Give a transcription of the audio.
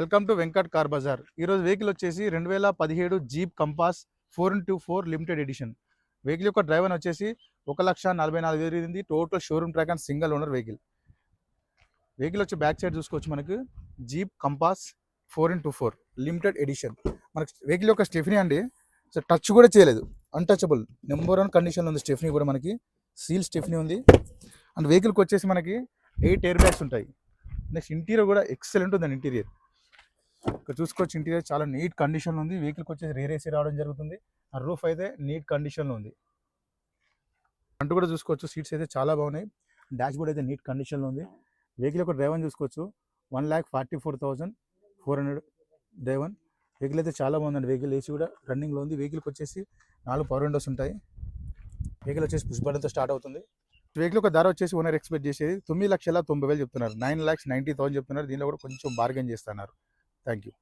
Welcome to Venkat car bazaar. ఈరోజు vehicle వచ్చేసి 2017 Jeep Compass 4x4 limited edition. Vehicle యొక్క driver వచ్చేసి 1,44,000 total showroom track and single owner vehicle. Vehicle వచ్చి back side చూసుకోవచ్చు. మనకు Jeep Compass 4x4 limited edition. మనకు vehicle యొక్క stepney అండి టచ్ కూడా చేయలేదు, అన్టచబుల్ నెంబర్ 1 కండిషన్లో ఉంది. స్టెఫినీ కూడా మనకి సీల్ స్టెఫినీ ఉంది. అండ్ వెహికల్కి వచ్చేసి మనకి 8 ఎయిర్ బ్యాగ్స్ ఉంటాయి. నెక్స్ట్ ఇంటీరియర్ కూడా ఎక్సలెంట్ ఉందండి. ఇంటీరియర్ ఇక్కడ చూసుకోవచ్చు. ఇంటీరియర్ చాలా నీట్ కండిషన్లో ఉంది. వెహికల్కి వచ్చేసి రేర్ ఏసీ రావడం జరుగుతుంది. ఆ రూఫ్ అయితే నీట్ కండిషన్లో ఉంది. ఫ్రంట్ కూడా చూసుకోవచ్చు. సీట్స్ అయితే చాలా బాగున్నాయి. డాష్ బోర్డ్ అయితే నీట్ కండిషన్లో ఉంది. వెహికల్ యొక్క డ్రైవర్ చూసుకోవచ్చు. 1,44,400 డ్రైవర్. వెహికల్ అయితే చాలా బాగుందండి. వెహికల్ ఏసీ కూడా రన్నింగ్లో ఉంది. వెహికల్కి వచ్చేసి 4 పవర్ విండోస్ ఉంటాయి. వెహికల్ వచ్చేసి పుష్ బటన్తో స్టార్ట్ అవుతుంది. వెహికల్ ఒక ధర వచ్చేసి ఓనర్ ఎక్స్పెక్ట్ చేసేది 9,90,000 చెప్తున్నారు. 9,90,000 చెప్తున్నారు. దీనిలో కూడా కొంచెం బార్గెన్ చేస్తున్నారు. Thank you.